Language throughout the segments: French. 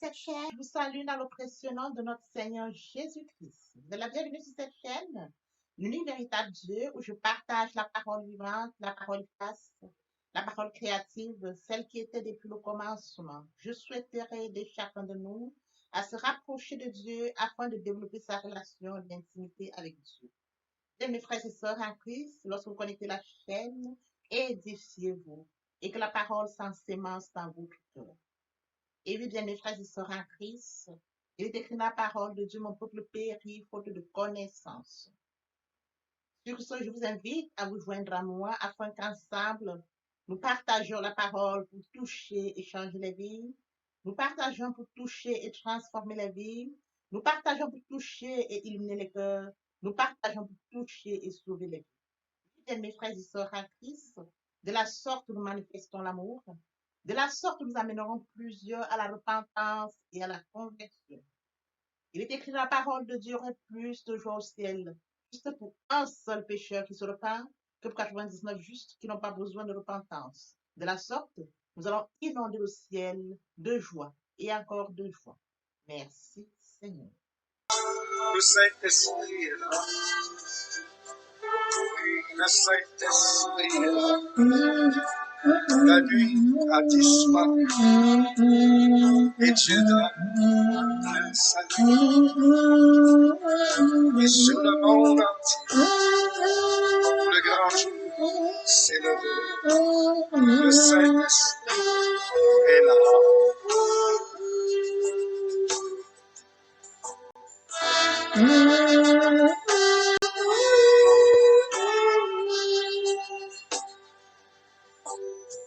Cette chaîne, je vous salue dans le précieux nom de notre Seigneur Jésus-Christ. Vous êtes la bienvenue sur cette chaîne, l'unique véritable Dieu, où je partage la parole vivante, la parole face, la parole créative, celle qui était depuis le commencement. Je souhaiterais aider chacun de nous à se rapprocher de Dieu afin de développer sa relation d'intimité avec Dieu. Et mes frères et sœurs en Christ, lorsque vous connectez la chaîne, édifiez-vous et que la parole s'ensémence dans votre cœur. Et oui, bien, mes frères et sœurs en Christ, il est écrit dans la parole de Dieu, mon peuple périt faute de connaissance. Sur ce, je vous invite à vous joindre à moi afin qu'ensemble, nous partagions la parole pour toucher et changer les vies. Nous partageons pour toucher et transformer les vies. Nous partageons pour toucher et illuminer les cœurs. Nous partageons pour toucher et sauver les vies. Bien, mes frères et sœurs en Christ, de la sorte nous manifestons l'amour. De la sorte nous amènerons plusieurs à la repentance et à la conversion. Il est écrit dans la parole de Dieu aurait plus de joie au ciel, juste pour un seul pécheur qui se repent, que pour 99 justes qui n'ont pas besoin de repentance. De la sorte, nous allons inonder le ciel de joie et encore de joie. Merci Seigneur. Le Saint-Esprit est là. Le Saint-Esprit est là. La nuit a disparu et Dieu donne le salut. Et sur le monde entier, le grand jour s'est levé. Le Saint-Esprit est là.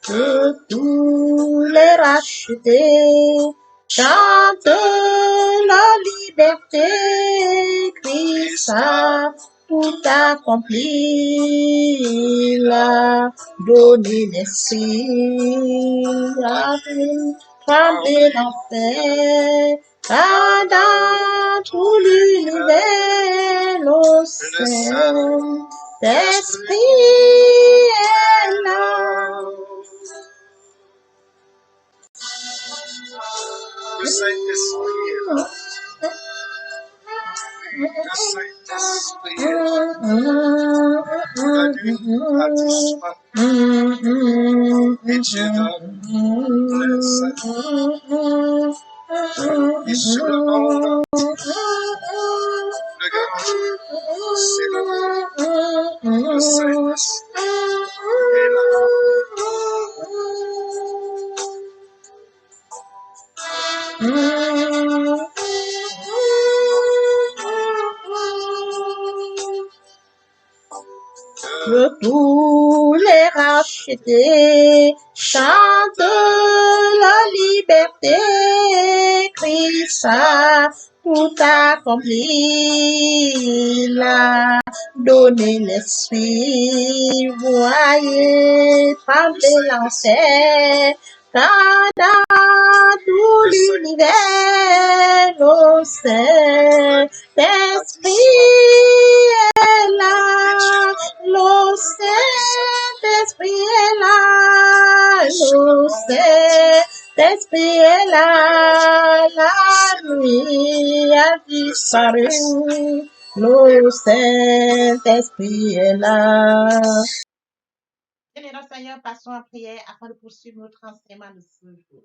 Que tous les rachetés chantent la liberté, Christ a tout accompli, il a donné l'esprit, a tremblé l'enfer, car dans tout l'univers, le Saint-Esprit est là. Le Saint-Esprit est là. Le Saint-Esprit est là. La nuit a disparu et Dieu donne le salut. Et sur le monde entier, le grand jour s'est levé. Le Saint-Esprit est là. Que tous les rachetés chantent la liberté, Christ a tout accompli, il a donné l'esprit, voyez trembler l'enfer, car dans tout l'univers, le Saint-Esprit est là, le Saint-Esprit est là, le Saint-Esprit est là, la nuit a disparu, le Saint-Esprit est là. Bien, Seigneur, passons en prière afin de poursuivre notre enseignement de ce jour.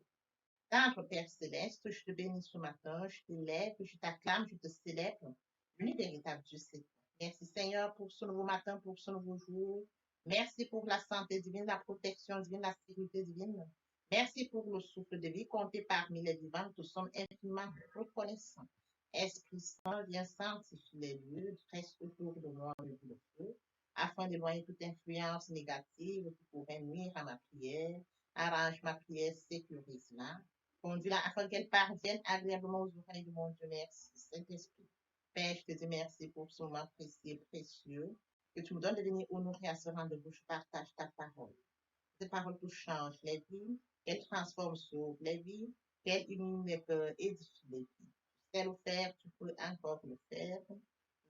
Notre Père Céleste, je te bénis ce matin, je t'élève, je t'acclame, je te célèbre. L'unique véritable Dieu, c'est toi. Merci Seigneur pour ce nouveau matin, pour ce nouveau jour. Merci pour la santé divine, la protection divine, la sécurité divine. Merci pour le souffle de vie compté parmi les vivants. Nous sommes infiniment reconnaissants. Esprit Saint, viens sanctifier les lieux, reste autour de moi le feu, afin d'éloigner toute influence négative qui pourrait nuire à ma prière. Arrange ma prière, sécurise-la. Conduis-la afin qu'elle parvienne agréablement aux oreilles de mon Dieu. Merci, Saint-Esprit. Père, je te dis merci pour ce moment précieux, précieux, que tu me donnes de venir honorer à ce rendez-vous. Je partage ta parole. Cette parole qui change les vies, qu'elle transforme, sauve les vies, qu'elle illumine les cœurs, édifie les vies. Tu sais le faire, tu peux encore le faire.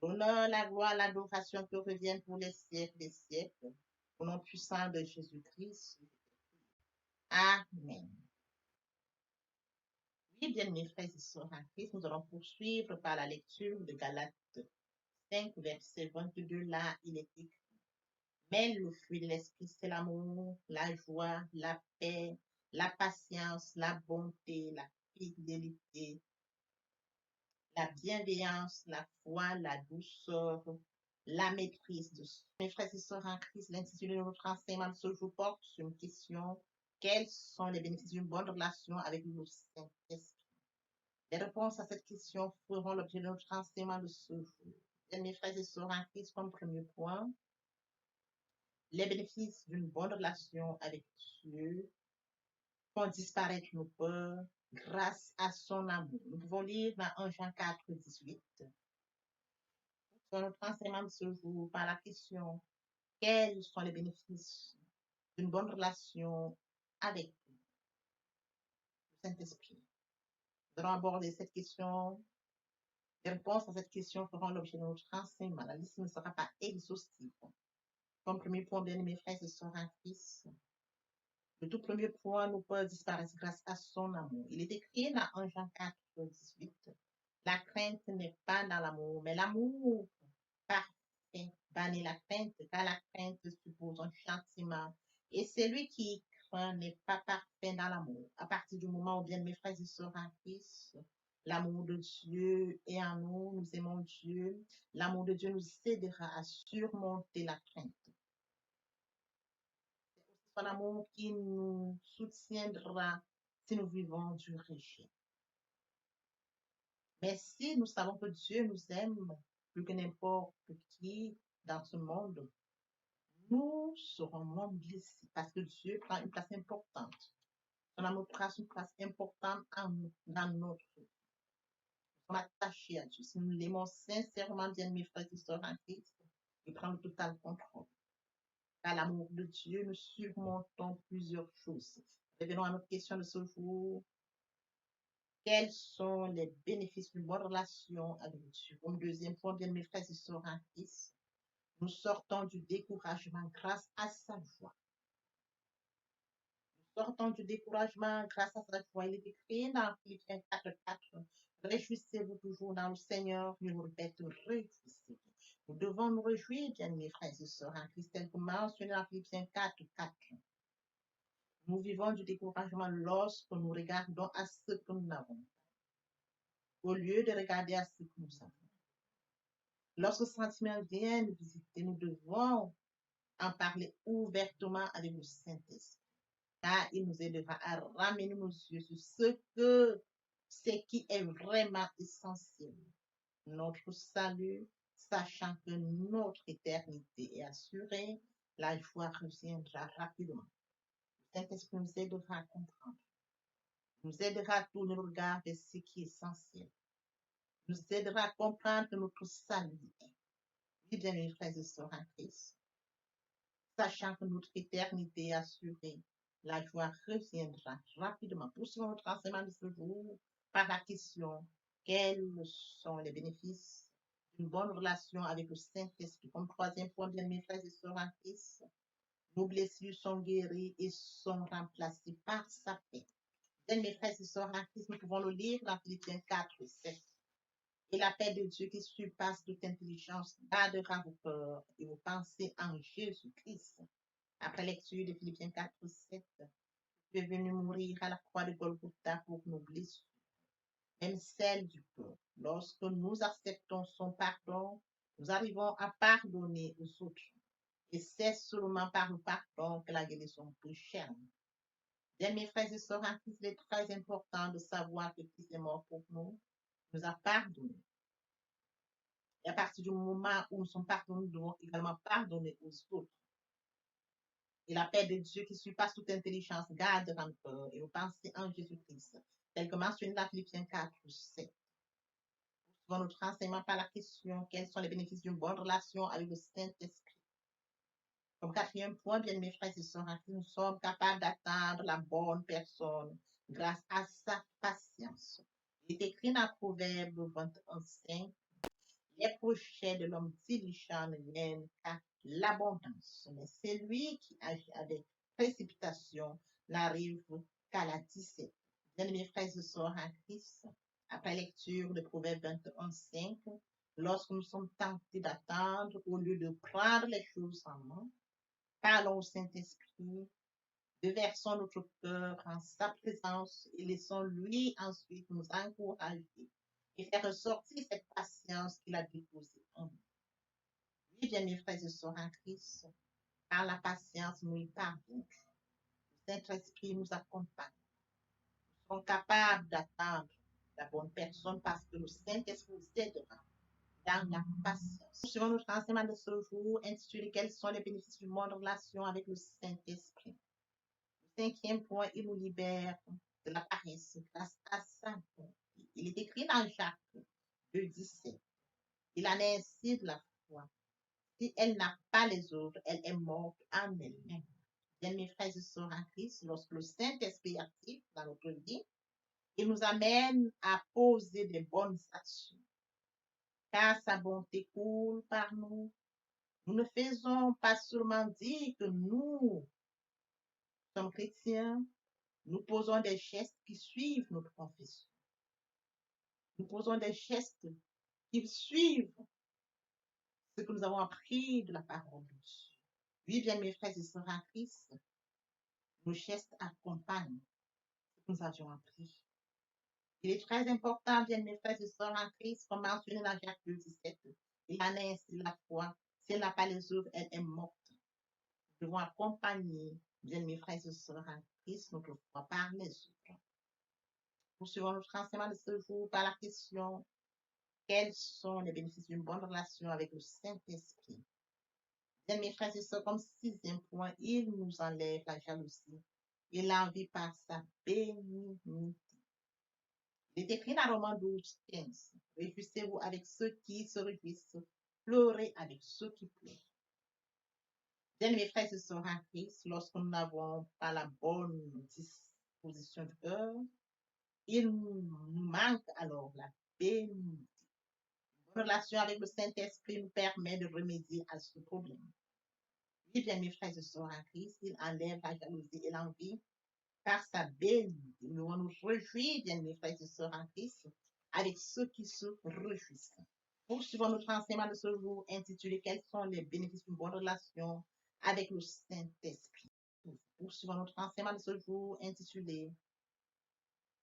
L'honneur, la gloire, l'adoration te reviennent pour les siècles des siècles. Au nom puissant de Jésus-Christ. Amen. Oui, bien, mes frères et sœurs en Christ, nous allons poursuivre par la lecture de Galates 5, verset 22. Là, il est écrit: mais le fruit de l'esprit, c'est l'amour, la joie, la paix, la patience, la bonté, la fidélité, la bienveillance, la foi, la douceur, la maîtrise de soi. Mes frères et sœurs en Christ, l'intitulé de notre enseignement de ce jour porte sur une question: quels sont les bénéfices d'une bonne relation avec le Saint-Esprit? Les réponses à cette question feront l'objet de notre enseignement de ce jour. Et mes frères et sœurs en Christ, comme premier point, les bénéfices d'une bonne relation avec Dieu font disparaître nos peurs grâce à son amour. Nous pouvons lire dans 1 Jean 4, 18. Sur notre enseignement de ce jour, par la question: quels sont les bénéfices d'une bonne relation avec le Saint-Esprit? Nous allons aborder cette question. Les réponses à cette question feront l'objet de notre enseignement. La liste ne sera pas exhaustive. Comme premier point, bien mes frères et sœurs en Christ, le tout premier point, nos peurs disparaissent grâce à son amour. Il est écrit dans 1 Jean 4, 18. La crainte n'est pas dans l'amour, mais l'amour parfait bannit la crainte, car la crainte suppose un châtiment. Et celui qui craint n'est pas parfait dans l'amour. À partir du moment où, bien mes frères et sœurs en Christ, l'amour de Dieu est en nous, nous aimons Dieu, l'amour de Dieu nous aidera à surmonter la crainte. C'est son amour qui nous soutiendra si nous vivons du rejet. Mais si nous savons que Dieu nous aime plus que n'importe qui dans ce monde, nous serons moins blessés parce que Dieu prend une place importante. Son amour prend une place importante en nous, dans notre vie. Nous sommes attachés à Dieu. Si nous l'aimons sincèrement, bien mes frères et sœurs en Christ, il prend le total contrôle. Par l'amour de Dieu, nous surmontons plusieurs choses. Revenons à notre question de ce jour. Quels sont les bénéfices d'une bonne relation avec Dieu? Comme deuxième point, bien mes frères et sœurs en Christ, nous sortons du découragement grâce à sa joie. Nous sortons du découragement grâce à sa joie. Il est écrit dans Philippiens 4, 4. Réjouissez-vous toujours dans le Seigneur. Je vous répète, réjouissez-vous. Nous devons nous réjouir, bien mes frères et sœurs en Christ, tel que mentionné dans Philippiens 4, 4. Nous vivons du découragement lorsque nous regardons à ce que nous n'avons au lieu de regarder à ce que nous avons. Lorsque ce sentiment vient nous visiter, nous devons en parler ouvertement avec le Saint-Esprit, car il nous aidera à ramener nos yeux sur ce qui est vraiment essentiel, notre salut, sachant que notre éternité est assurée, la joie reviendra rapidement. Le Saint-Esprit nous aidera à comprendre, nous aidera à tourner le regard vers ce qui est essentiel, nous aidera à comprendre que notre salut est. Oui, bien mes frères et sœurs en Christ, sachant que notre éternité est assurée, la joie reviendra rapidement. Poursuivons notre enseignement de ce jour par la question: quels sont les bénéfices d'une bonne relation avec le Saint-Esprit? Comme troisième point, bien mes frères et sœurs en Christ, nos blessures sont guéries et sont remplacées par sa paix. Bien mes frères et sœurs en Christ, nous pouvons le lire dans Philippiens 4, 7. Et la paix de Dieu qui surpasse toute intelligence gardera vos cœurs et vos pensées en Jésus-Christ. Après lecture de Philippiens 4, 7, tu es venu mourir à la croix de Golgotha pour nos blessures, même celles du cœur. Lorsque nous acceptons son pardon, nous arrivons à pardonner aux autres. Et c'est seulement par le pardon que la guérison peut germer. Bien, mes frères et sœurs en Christ, il est très important de savoir que Christ est mort pour nous, nous a pardonné. Et à partir du moment où nous sommes pardonnés, nous devons également pardonner aux autres. Et la paix de Dieu qui surpasse toute intelligence gardera nos cœurs et nos pensées en Jésus-Christ, tel que mentionné dans Philippiens 4, 7. Poursuivons notre enseignement par la question: quels sont les bénéfices d'une bonne relation avec le Saint-Esprit? Comme quatrième point, bien mes frères et sœurs, nous sommes capables d'atteindre la bonne personne grâce à sa patience. Il est écrit dans Proverbe 21, 5. Les projets de l'homme diligent ne viennent qu'à l'abondance, mais celui qui agit avec précipitation n'arrive qu'à la disette. Bien-aimés frères et sœurs en Christ, après lecture de Proverbe 21:5, lorsque nous sommes tentés d'attendre, au lieu de prendre les choses en main, parlons au Saint-Esprit, déversons notre cœur en sa présence et laissons-lui ensuite nous encourager et faire ressortir cette patience qu'il a déposée en nous. Oui, bien-aimés frères et sœurs en Christ, par la patience, nous y parvenons. Le Saint-Esprit nous accompagne. Nous sommes capables d'attendre la bonne personne parce que le Saint-Esprit nous aidera dans la patience. Nous suivons notre enseignement de ce jour intitulé Quels sont les bénéfices d'une bonne relation avec le Saint-Esprit. Le cinquième point, il nous libère de la paresse grâce à sa bonté. Il est écrit dans Jacques 2:17. Il en est ainsi de la foi. Si elle n'a pas les autres, elle est morte en elle-même. Bien, mes frères et sœurs en Christ, lorsque le Saint-Esprit est actif dans notre vie, il nous amène à poser des bonnes actions. Car sa bonté coule par nous. Nous ne faisons pas seulement dire que nous sommes chrétiens, nous posons des gestes qui suivent notre confession. Nous posons des gestes qui suivent ce que nous avons appris de la parole de Dieu. Oui, bien, mes frères et sœurs en Christ, nos gestes accompagnent ce que nous avions appris. Il est très important, bien, mes frères et sœurs en Christ, comme mentionné dans Jacques 2:17. Il en est ainsi la foi. Si elle n'a pas les œuvres, elle est morte. Nous devons accompagner, bien, mes frères et sœurs en Christ, notre foi par les œuvres. Poursuivons notre enseignement de ce jour par la question quels sont les bénéfices d'une bonne relation avec le Saint-Esprit? Bien, mes frères et sœurs, comme sixième point, il nous enlève la jalousie et l'envie par sa bénignité. Il est écrit dans Romains 12:15. Réjouissez-vous avec ceux qui se réjouissent, pleurez avec ceux qui pleurent. Bien, mes frères et sœurs en Christ, lorsque nous n'avons pas la bonne disposition de cœur, il nous manque alors la bénignité. Une relation avec le Saint-Esprit nous permet de remédier à ce problème. Oui, bien, mes frères et sœurs en Christ, il enlève la jalousie et l'envie par sa bénignité. Nous devons nous réjouir, bien, mes frères et sœurs en Christ, avec ceux qui se réjouissent. Poursuivons notre enseignement de ce jour intitulé Quels sont les bénéfices d'une bonne relation avec le Saint-Esprit. Poursuivons notre enseignement de ce jour intitulé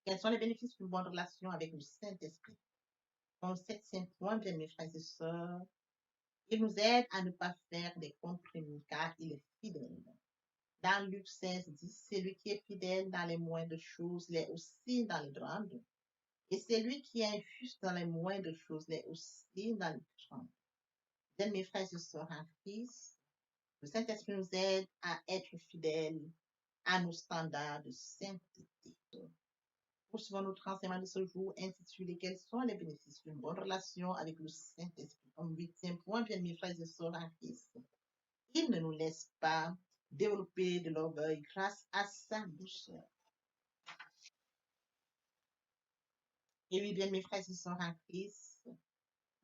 Quels sont les bénéfices d'une bonne relation avec le Saint-Esprit. Dans 7e point, bien, mes frères et sœurs, il nous aide à ne pas faire des compromis car il est fidèle. Dans Luc 16:10, celui qui est fidèle dans les moindres choses l'est aussi dans les grandes. Et celui qui est injuste dans les moindres choses l'est aussi dans les grandes. Bien, mes frères et sœurs en Christ, le Saint-Esprit nous aide à être fidèles à nos standards de sainteté. Poursuivons notre enseignement de ce jour intitulé Quels sont les bénéfices d'une bonne relation avec le Saint-Esprit. Comme 8e point, bien, mes frères et sœurs en Christ, il ne nous laisse pas développer de l'orgueil grâce à sa douceur. Et oui, bien, mes frères et sœurs en Christ,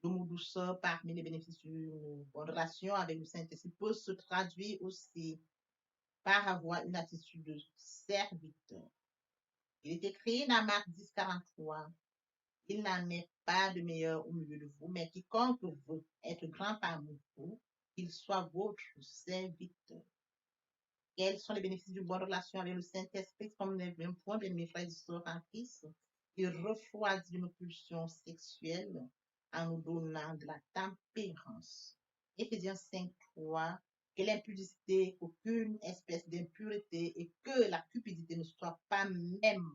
le mot douceur parmi les bénéfices d'une bonne relation avec le Saint-Esprit peut se traduire aussi par avoir une attitude de serviteur. Il est écrit dans Marc 10:43, il n'en est pas de meilleur au milieu de vous, mais quiconque veut être grand parmi vous, qu'il soit votre serviteur. Quels sont les bénéfices d'une bonne relation avec le Saint-Esprit? Comme le 20 point, bien, mes frères et sœurs en Christ, il refroidit nos pulsions sexuelles en nous donnant de la tempérance. Éphésiens 5:3, que l'impudicité, aucune espèce d'impureté et que la cupidité ne soit pas même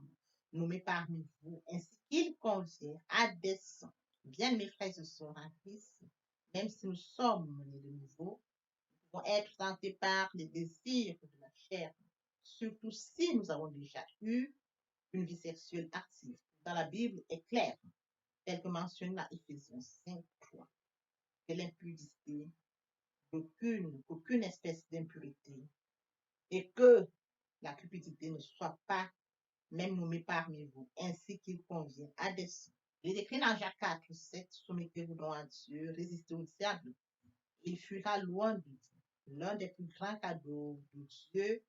nommée parmi vous, ainsi qu'il convient à des saints. Bien, mes frères et sœurs en Christ, même si nous sommes nés de nouveau, vont être tentés par les désirs de la chair, surtout si nous avons déjà eu une vie sexuelle active. Dans la Bible est clair, tel que mentionné dans Éphésiens 5:3, que l'impudicité, aucune espèce d'impurité, et que la cupidité ne soit pas même nommée parmi vous, ainsi qu'il convient à des saints. Il est écrit dans Jacques 4:7, soumettez-vous donc à Dieu, résistez au diable, il fuira loin de vous. L'un des plus grands cadeaux de Dieu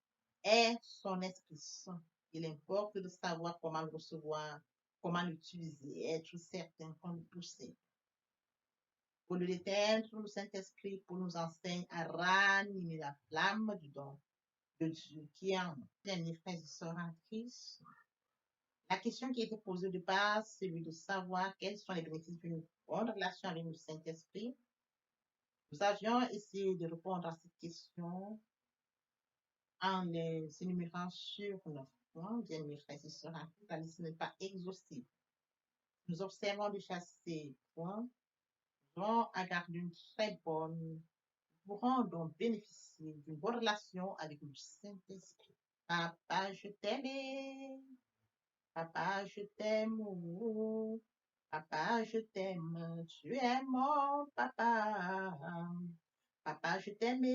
est son Esprit Saint. Il importe de savoir comment le recevoir, comment l'utiliser, être certain qu'on le possède. Pour le l'éteindre, le Saint-Esprit pour nous enseigner à ranimer la flamme du don de Dieu qui est en nous. Bien, mes frères et sœurs en Christ, la question qui a été posée de base, c'est de savoir quels sont les bénéfices d'une bonne relation avec le Saint-Esprit. Nous avions essayé de répondre à cette question en les énumérant sur 9 points. Bien, mes frères et sœurs en Christ, la liste n'est pas exhaustive. Nous observons déjà ces points, vont garder une très bonne, pourront donc bénéficier d'une bonne relation avec le Saint-Esprit. Papa, je t'aime. Papa, je t'aime. Oh. Papa, je t'aime. Tu es mon papa. Papa, je t'aime.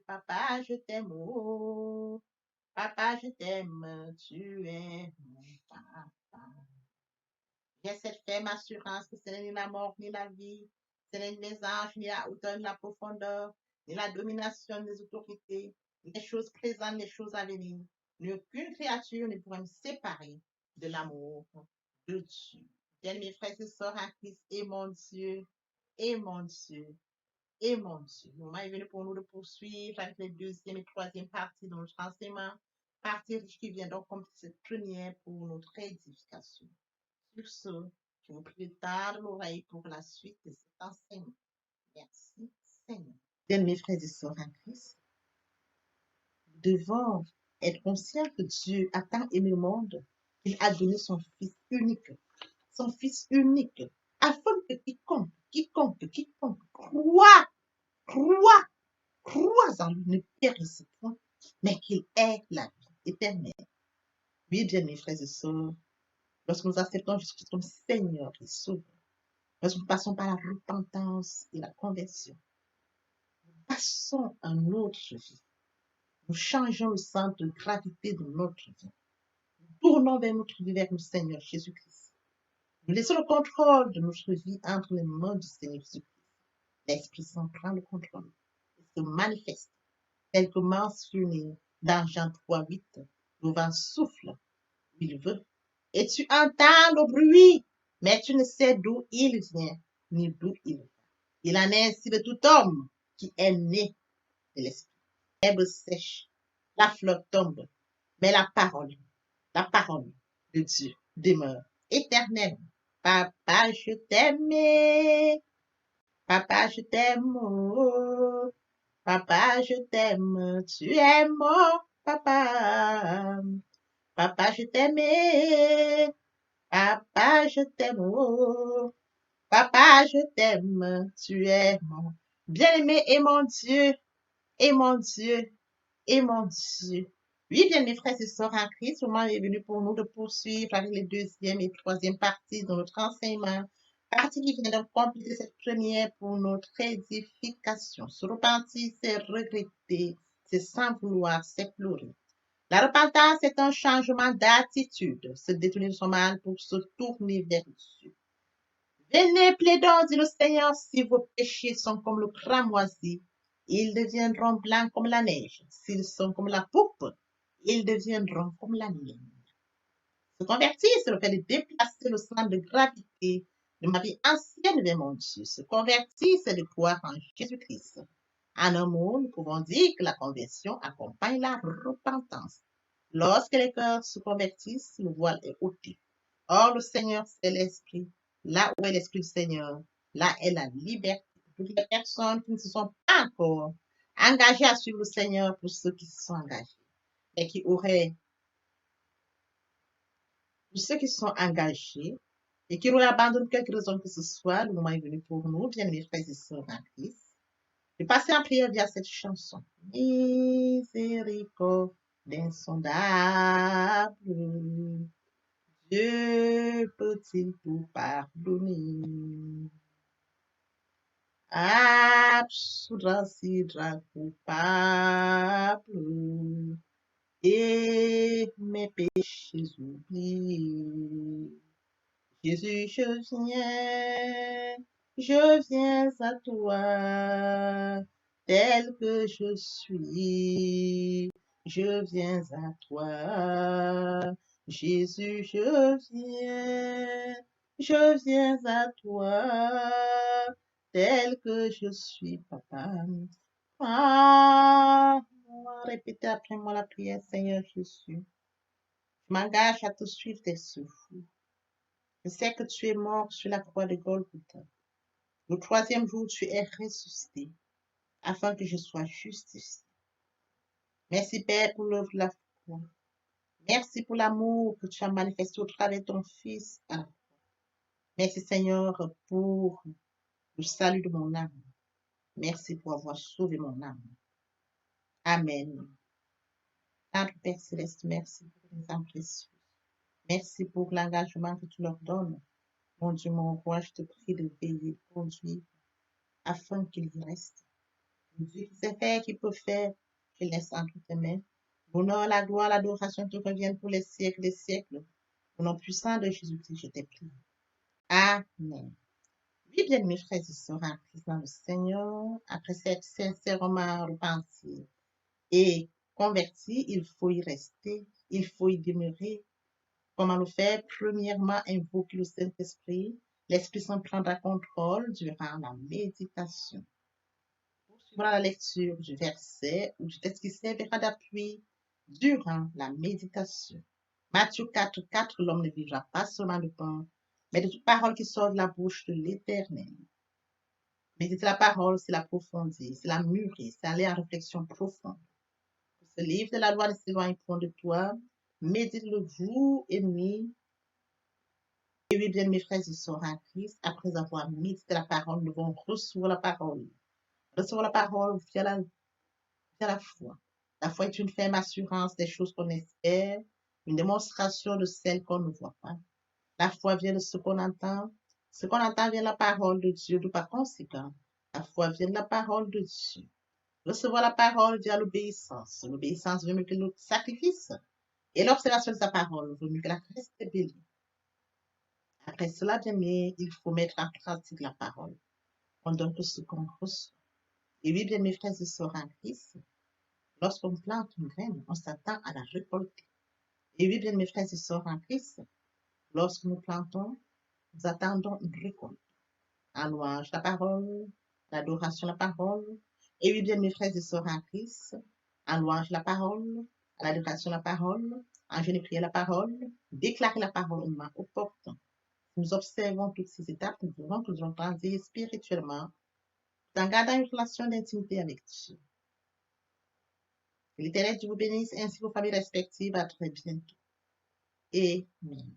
Papa, je t'aime. Oh. Papa, je t'aime. Tu es mon papa. J'ai cette ferme assurance que ce n'est ni la mort ni la vie, ce n'est ni les anges, ni la hauteur, ni la profondeur, ni la domination, ni les autorités, ni les choses présentes, ni les choses à venir. Ni aucune créature ne pourra me séparer de l'amour de Dieu. Bien, mes frères et sœurs en Christ, et mon Dieu, et mon Dieu, et mon Dieu. Le moment est venu pour nous de poursuivre avec les deuxième et troisième parties de notre enseignement, partie qui vient donc comme cette première pour notre édification. Sur ce, je vous prie de tendre l'oreille pour la suite de cet enseignement. Merci, Seigneur. Bien, mes frères et sœurs en Christ, nous devons être conscients que Dieu a tant aimé le monde qu'il a donné son Fils unique, afin que quiconque croit en lui ne périsse point, mais qu'il ait la vie éternelle. Oui, bien, mes frères et sœurs, lorsque nous acceptons Jésus comme Seigneur et Sauveur, lorsque nous passons par la repentance et la conversion, nous passons à notre vie. Nous changeons le centre de gravité de notre vie. Nous tournons vers notre vie, vers le Seigneur Jésus-Christ. Nous laissons le contrôle de notre vie entre les mains du Seigneur Jésus-Christ. L'Esprit Saint prend le contrôle et se manifeste, tel que mentionné dans Jean 3:8. Le vent souffle où il veut, et tu entends le bruit, mais tu ne sais d'où il vient, ni d'où il va. Il en est ainsi de tout homme qui est né de l'Esprit. L'herbe sèche, la fleur tombe, mais la parole de Dieu demeure éternellement. Papa, je t'aime. Papa, je t'aime. Oh. Papa, je t'aime. Tu es mon papa. Papa, je t'aime. Papa, je t'aime. Oh. Papa, je t'aime. Tu es mon bien-aimé et mon Dieu. Et mon Dieu. Et mon Dieu. Oui, bien, mes frères et sœurs en Christ, le moment est venu pour nous de poursuivre avec les deuxième et troisième parties de notre enseignement. Partie qui vient de compléter cette première pour notre édification. Se repentir, c'est regretter, c'est sans vouloir, c'est pleurer. La repentance est un changement d'attitude, se détourner de son mal pour se tourner vers Dieu. Venez, plaidons, dit le Seigneur, si vos péchés sont comme le cramoisi, ils deviendront blancs comme la neige. S'ils sont comme la poupe, ils deviendront comme la laine. Se convertir, c'est le fait de déplacer le centre de gravité de ma vie ancienne vers mon Dieu. Se convertir, c'est de croire en Jésus-Christ. En un mot, nous pouvons dire que la conversion accompagne la repentance. Lorsque les cœurs se convertissent, le voile est ôté. Or, le Seigneur, c'est l'Esprit. Là où est l'Esprit du Seigneur, là est la liberté. Pour toutes les personnes qui ne se sont pas encore engagées à suivre le Seigneur, pour ceux qui se sont engagés, et qui auraient, pour ceux qui se sont engagés, et qui auraient abandonné quelque raison que ce soit, le moment est venu pour nous, bien mes frères et sœurs en Christ, de passer en prière via cette chanson. Miséricorde insondable, Dieu peut-il tout pardonner? Absoudre si coupable et mes péchés oubliés. Jésus, je viens à toi, tel que je suis. je viens à toi. Jésus, je viens à toi, tel que je suis, papa. Prends-moi, répétez après moi la prière, Seigneur Jésus. Je m'engage à te suivre tes souffles. Je sais que tu es mort sur la croix de Golgotha. Le troisième jour, tu es ressuscité, afin que je sois justifié. Merci, Père, pour l'œuvre de la foi. Merci pour l'amour que tu as manifesté au travers de ton Fils. Merci, Seigneur, pour le salut de mon âme. Merci pour avoir sauvé mon âme. Amen. Notre Père Céleste, merci pour les âmes précieuses. Merci pour l'engagement que tu leur donnes. Mon Dieu, mon roi, je te prie de veiller, conduire, afin qu'ils y restent. Dieu qui sait faire, qui peut faire, je laisse entre tes mains. L'honneur, la gloire, l'adoration te reviennent pour les siècles des siècles. Au nom puissant de Jésus-Christ, je t'ai prié. Amen. Oui, bien, mes frères et sœurs, en Christ dans le Seigneur, après cette sincèrement repentie et converti, il faut y rester, il faut y demeurer. Comment le faire? Premièrement, invoquer le Saint-Esprit. L'Esprit Saint prendra contrôle durant la méditation. Poursuivra la lecture du verset ou du texte qui servira d'appui durant la méditation. Matthieu 4, 4, l'homme ne vivra pas seulement de pain, mais de toute parole qui sort de la bouche de l'Éternel. Méditer la parole, c'est l'approfondir, c'est la mûrir, c'est aller en réflexion profonde. Ce livre de la loi ne s'éloigne point de toi. Médite-le jour et nuit. Et oui, bien, mes frères et sœurs en Christ, après avoir médité la parole, nous devons recevoir la parole. Recevoir la parole via la foi. La foi est une ferme assurance des choses qu'on espère, une démonstration de celles qu'on ne voit pas. La foi vient de ce qu'on entend. Ce qu'on entend vient de la parole de Dieu. Par conséquent, la foi vient de la parole de Dieu. Recevoir la parole via l'obéissance. L'obéissance veut mieux que le sacrifice. Et l'observation de sa parole vaut mieux que la rébellion. Après cela, bien aimé, il faut mettre en pratique la parole. On donne tout ce qu'on reçoit. Et oui, bien mes frères et sœurs en Christ, lorsqu'on plante une graine, on s'attend à la récolter. Et oui, bien mes frères et sœurs en Christ, lorsque nous plantons, nous attendons une récolte. En louange la parole, l'adoration la parole. Et oui, bien mes frères et sœurs en Christ, en louange la parole, à l'adoration la parole, en jeûne et prière la parole, déclarer la parole au moment opportun. Nous observons toutes ces étapes, nous verrons que nous allons grandir spirituellement, en gardant une relation d'intimité avec Dieu. Que l'Éternel Dieu vous bénisse ainsi vos familles respectives. À très bientôt. Amen.